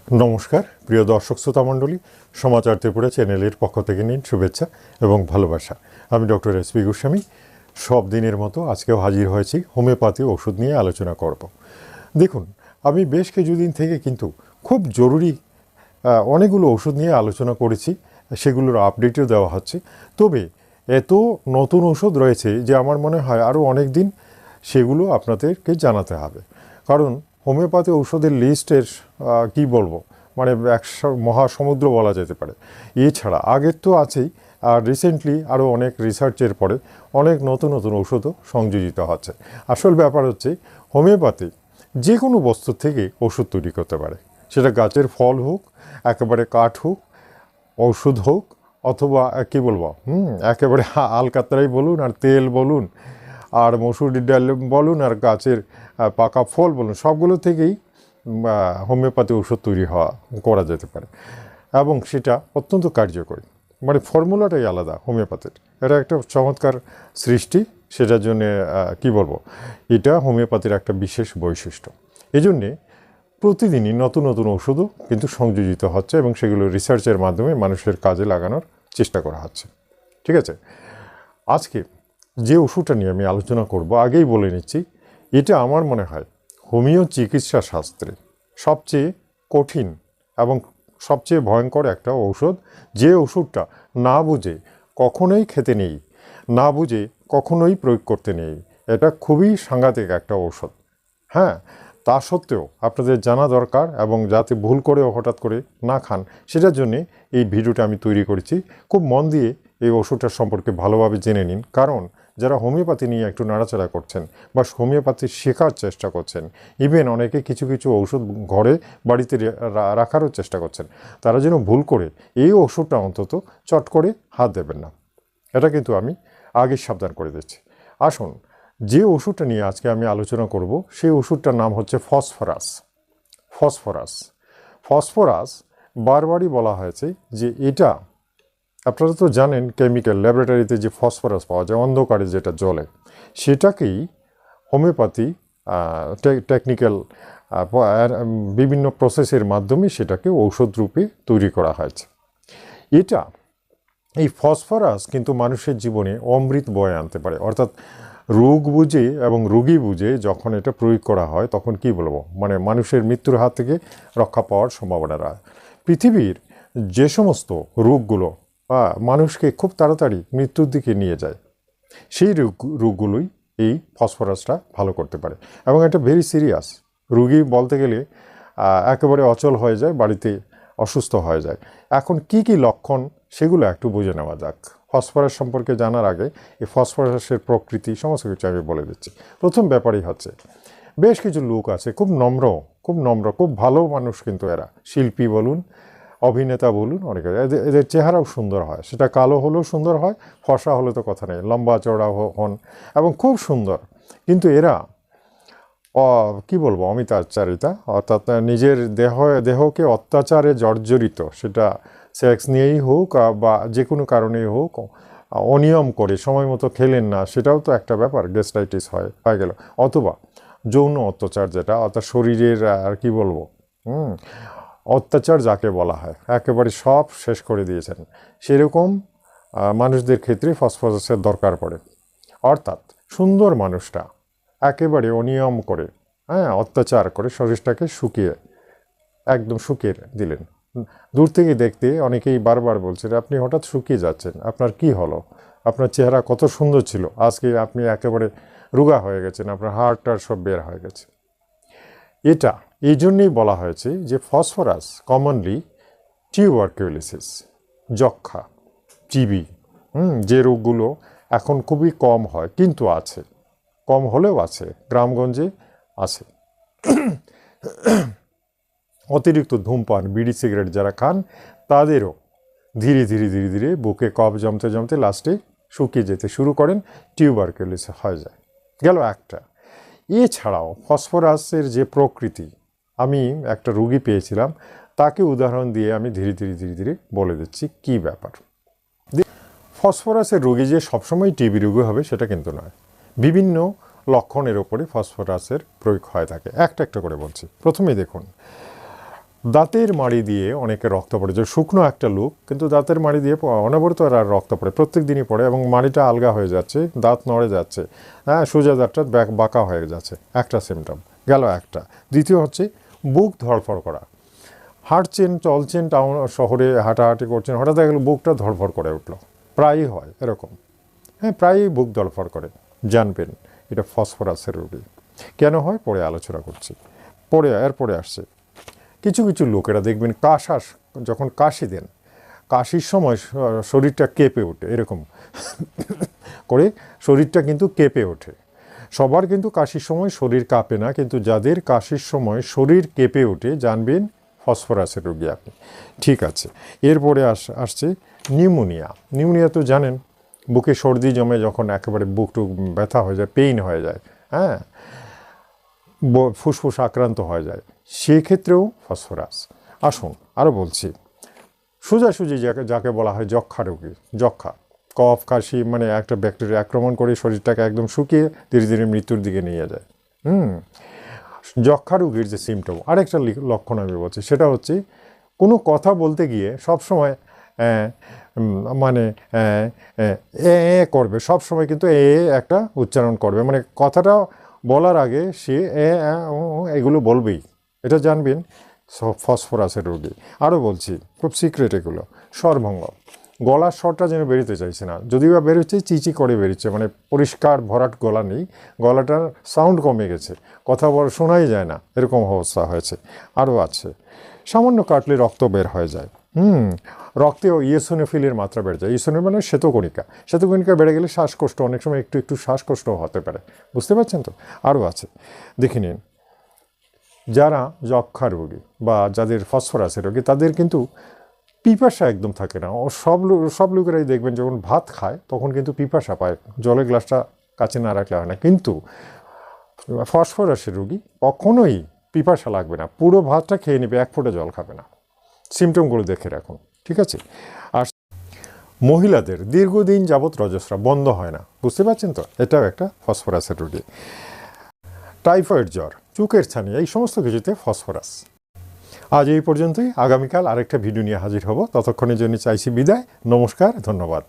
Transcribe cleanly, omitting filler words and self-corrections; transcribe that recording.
নমস্কার প্রিয় দর্শক শ্রোতা মণ্ডলী, সমাচার ত্রিপুরা চ্যানেলের পক্ষ থেকে নিন শুভেচ্ছা এবং ভালোবাসা। আমি ডক্টর SP গোস্বামী। সব দিনের মতো আজকেও হাজির হয়েছি হোমিওপ্যাথি ওষুধ নিয়ে আলোচনা করব। দেখুন, আমি বেশ কিছুদিন থেকে কিন্তু খুব জরুরি অনেকগুলো ওষুধ নিয়ে আলোচনা করেছি, সেগুলোর আপডেটও দেওয়া হচ্ছে। তবে এত নতুন ওষুধ রয়েছে যে আমার মনে হয় আরও অনেক দিন সেগুলো আপনাদেরকে জানাতে হবে। কারণ হোমিওপ্যাথি ঔষধের লিস্টের কি বলবো, মানে মহাসমুদ্র বলা যেতে পারে। এছাড়া আগের তো আছেই, আর রিসেন্টলি আরও অনেক রিসার্চের পরে অনেক নতুন নতুন ওষুধও সংযোজিত হচ্ছে। আসল ব্যাপার হচ্ছে হোমিওপ্যাথি যে কোনো বস্তু থেকে ওষুধ তৈরি করতে পারে, সেটা গাছের ফল হোক, একেবারে কাঠ হোক, ওষুধ হোক, অথবা কী বলবো একেবারে আলকাতরাই বলুন, আর তেল বলুন, আর মসুরির ডাল বলুন, আর গাছের পাকা ফল বলুন, সবগুলো থেকেই হোমিওপ্যাথি ওষুধ তৈরি করা যেতে পারে এবং সেটা অত্যন্ত কার্যকরী। মানে ফর্মুলাটাই আলাদা হোমিওপ্যাথির, এটা একটা চমৎকার সৃষ্টি। সেটার জন্যে কী বলবো, এটা হোমিওপ্যাথির একটা বিশেষ বৈশিষ্ট্য। এই জন্যে প্রতিদিনই নতুন নতুন ওষুধও কিন্তু সংযোজিত হচ্ছে এবং সেগুলো রিসার্চের মাধ্যমে মানুষের কাজে লাগানোর চেষ্টা করা হচ্ছে। ঠিক আছে, আজকে যে ওষুধটা নিয়ে আমি আলোচনা করব, আগেই বলে নিচ্ছি, এটা আমার মনে হয় হোমিও চিকিৎসা শাস্ত্রে সবচেয়ে কঠিন এবং সবচেয়ে ভয়ঙ্কর একটা ঔষধ। যে ওষুধটা না বুঝে কখনোই খেতে নেই, না বুঝে কখনোই প্রয়োগ করতে নেই। এটা খুবই সাংঘাতিক একটা ঔষধ। হ্যাঁ, তা সত্ত্বেও আপনাদের জানা দরকার, এবং যাতে ভুল করে হঠাৎ করে না খান সেটার জন্যে এই ভিডিওটা আমি তৈরি করেছি। খুব মন দিয়ে এই ওষুধটার সম্পর্কে ভালোভাবে জেনে নিন, কারণ যারা হোমিওপ্যাথি নিয়ে একটু নাড়াচাড়া করছেন বা হোমিওপ্যাথি শেখার চেষ্টা করছেন, ইভেন অনেকে কিছু কিছু ওষুধ ঘরে বাড়িতে রাখারও চেষ্টা করছেন, তারা যেন ভুল করে এই ওষুধটা অন্তত চট করে হাত দেবেন না। এটা কিন্তু আমি আগে সাবধান করে দিচ্ছি। আসুন, যে ওষুধটা নিয়ে আজকে আমি আলোচনা করব সেই ওষুধটার নাম হচ্ছে ফসফরাস। ফসফরাস ফসফরাস বারবারই বলা হয়েছে যে এটা, আপনারা তো জানেন কেমিক্যাল ল্যাবরেটরিতে যে ফসফরাস পাওয়া যায় অন্ধকারে যেটা জ্বলে, সেটাকেই হোমিওপ্যাথি টেকনিক্যাল বিভিন্ন প্রসেসের মাধ্যমে সেটাকে ঔষধ রূপে তৈরি করা হয়েছে। এই ফসফরাস কিন্তু মানুষের জীবনে অমৃত বয়ে আনতে পারে, অর্থাৎ রোগ বুঝে এবং রোগী বুঝে যখন এটা প্রয়োগ করা হয় তখন কি বলবো, মানে মানুষের মৃত্যুর হাত থেকে রক্ষা পাওয়ার সম্ভাবনা রয়। পৃথিবীর যে সমস্ত রোগগুলো মানুষকে খুব তাড়াতাড়ি মৃত্যুর দিকে নিয়ে যায়, সেই রোগগুলোই এই ফসফরাসটা ভালো করতে পারে। এবং এটা ভেরি সিরিয়াস, রোগী বলতে গেলে একেবারে অচল হয়ে যায়, বাড়িতে অসুস্থ হয়ে যায়। এখন কি কি লক্ষণ সেগুলো একটু বুঝে নেওয়া যাক। ফসফরাস সম্পর্কে জানার আগে এই ফসফরাসের প্রকৃতি সমস্ত কিছু আমি বলে দিচ্ছি। প্রথম ব্যাপারই হচ্ছে, বেশ কিছু লোক আছে খুব নম্র, খুব ভালো মানুষ, কিন্তু এরা শিল্পী বলুন, অভিনেতা বলুন, অনেকে এদের চেহারাও সুন্দর হয়, সেটা কালো হলেও সুন্দর হয়, ফর্সা হলে তো কথা নেই, লম্বা চড়া হন এবং খুব সুন্দর। কিন্তু এরা কি বলবো, অমিতাচারিতা, অর্থাৎ নিজের দেহকে অত্যাচারে জর্জরিত, সেটা সেক্স নিয়েই হোক বা যে কোনো কারণেই হোক, অনিয়ম করে সময় মতো খেলেন না, সেটাও তো একটা ব্যাপার, গ্যাস্ট্রাইটিস হয়ে গেল, অথবা যৌন অত্যাচার, যেটা অর্থাৎ শরীরের আর কি বলবো অত্যাচার যাকে বলা হয়, একেবারে সব শেষ করে দিয়েছেন, সেরকম মানুষদের ক্ষেত্রে ফসফরাসের দরকার পড়ে। অর্থাৎ সুন্দর মানুষটা একেবারে অনিয়ম করে, অত্যাচার করে শরীরটাকে একদম শুকিয়ে দিলেন। দূর থেকে দেখতে অনেকেই বারবার বলছেন, আপনি হঠাৎ শুকিয়ে যাচ্ছেন, আপনার কি হলো, আপনার চেহারা কত সুন্দর ছিল, আজকে আপনি একেবারে রোগা হয়ে গেছেন, আপনার হাড়টার সব বের হয়ে গেছে। এটা এই জন্যেই বলা হয়েছে যে ফসফরাস কমনলি টিউবারকিউলোসিস, যক্ষা, টিবি, যে রোগগুলো এখন খুবই কম হয়, কিন্তু আছে, কম হলেও আছে, গ্রামগঞ্জে আছে। অতিরিক্ত ধূমপান, বিড়ি সিগারেট যারা খান, তাদেরও ধীরে ধীরে বুকে কফ জমতে লাস্টে শুকিয়ে যেতে শুরু করেন, টিউবারকিউলোসিস হয়ে যায়। গেল একটা। এছাড়াও ফসফরাসের যে প্রকৃতি, আমি একটা রোগী পেয়েছিলাম, তাকে উদাহরণ দিয়ে আমি ধীরে ধীরে বলে দিচ্ছি কি ব্যাপার। ফসফরাসের রোগী যে সবসময় টিবি রোগী হবে সেটা কিন্তু নয়, বিভিন্ন লক্ষণের ওপরে ফসফরাসের প্রয়োগ হয়ে থাকে। একটা করে বলছি। প্রথমেই দেখুন, দাঁতের মাড়ি দিয়ে অনেকে রক্ত পড়ে, যে শুকনো একটা লোক কিন্তু দাঁতের মাড়ি দিয়ে অনবরত আর রক্ত পড়ে, প্রত্যেক দিনই পড়ে এবং মাড়িটা আলগা হয়ে যাচ্ছে, দাঁত নড়ে যাচ্ছে, হ্যাঁ, সোজা দাঁতটা বাঁকা হয়ে যাচ্ছে, একটা সিমটম গেল একটা। দ্বিতীয় হচ্ছে বুক ধড়ফড় করা, হাঁটছেন চলছেন টাউন শহরে হাঁটাহাঁটি করছেন, হঠাৎ দেখা গেল বুকটা ধড়ফড় করে উঠলো, প্রায়ই হয় এরকম, হ্যাঁ, প্রায়ই বুক ধড়ফড় করে, জানবেন এটা ফসফরাসের রোগী। কেন হয় পরে আলোচনা করছি, এরপরে আসছে কিছু কিছু লোকেরা দেখবেন কাশাস, যখন কাশি দেন, কাশির সময় শরীরটা কেঁপে ওঠে, এরকম করে শরীরটা কিন্তু কেঁপে ওঠে। সবার কিন্তু কাশির সময় শরীর কাঁপে না, কিন্তু যাদের কাশির সময় শরীর কেঁপে ওঠে জানবেন ফসফরাসের রোগী আপনি। ঠিক আছে, এরপরে আসছে নিউমোনিয়া। নিউমোনিয়া তো জানেন, বুকে সর্দি জমে যখন একেবারে বুকটুক ব্যথা হয়ে যায়, পেইন হয়ে যায়, হ্যাঁ, ফুসফুস আক্রান্ত হয়ে যায়, সেক্ষেত্রেও ফসফরাস। আসুন আরও বলছি, সোজাসুজি যাকে বলা হয় যক্ষা রোগী, যক্ষা, কফ কাশি, মানে একটা ব্যাকটেরিয়া আক্রমণ করে শরীরটাকে একদম শুকিয়ে ধীরে ধীরে মৃত্যুর দিকে নিয়ে যায়। যক্ষা রোগীর যে সিমটম, আরেকটা লক্ষণ আমি বলছি, সেটা হচ্ছে কোনো কথা বলতে গিয়ে সবসময় মানে করবে, সবসময় কিন্তু একটা উচ্চারণ করবে, মানে কথাটা বলার আগে সে এগুলো বলবেই, এটা জানবেন ফসফরাসের রোগী। আরও বলছি, খুব সিক্রেট এগুলো, স্বরভঙ্গ, গলার স্বরটা যেন বেরোতে চাইছে না, যদিও বা বেরোচ্ছে চিচি করে বেরোচ্ছে, মানে পরিষ্কার ভরাট গলা নেই, গলাটার সাউন্ড কমে গেছে, কথা শোনাই যায় না, এরকম অবস্থা হয়েছে। আরও আছে, সামান্য কাটলে রক্ত বের হয়ে যায়, রক্তেও ইওসিনোফিলের মাত্রা বেড়ে যায়, ইওসিনোফিল মানে শ্বেতকণিকা বেড়ে গেলে শ্বাসকষ্ট, অনেক সময় একটু শ্বাসকষ্ট হতে পারে, বুঝতে পারছেন তো। আরও আছে, দেখে নিন, যারা যক্ষা রোগী বা যাদের ফসফরাসের রোগী তাদের কিন্তু পিপাসা একদম থাকে না। সব লোকেরাই দেখবেন যখন ভাত খায় তখন কিন্তু পিপাসা পায়, জলের গ্লাসটা কাছে না রাখলে হয় না, কিন্তু ফসফরাসের রোগী কখনোই পিপাসা লাগবে না, পুরো ভাতটা খেয়ে নেবে, এক ফোঁটা জল খাবে না। সিমটমগুলো দেখে রাখুন, ঠিক আছে। আর মহিলাদের দীর্ঘদিন যাবৎ রজস্রাব বন্ধ হয় না, বুঝতে পারছেন তো, এটাও একটা ফসফরাসের রোগী। টাইফয়েড জ্বর, চুকের ছানি, এই সমস্ত কিছুতে ফসফরাস। আজ এই পর্যন্তই, আগামীকাল আরেকটা ভিডিও নিয়ে হাজির হব, ততক্ষণের জন্য চাইছি বিদায়, নমস্কার, ধন্যবাদ।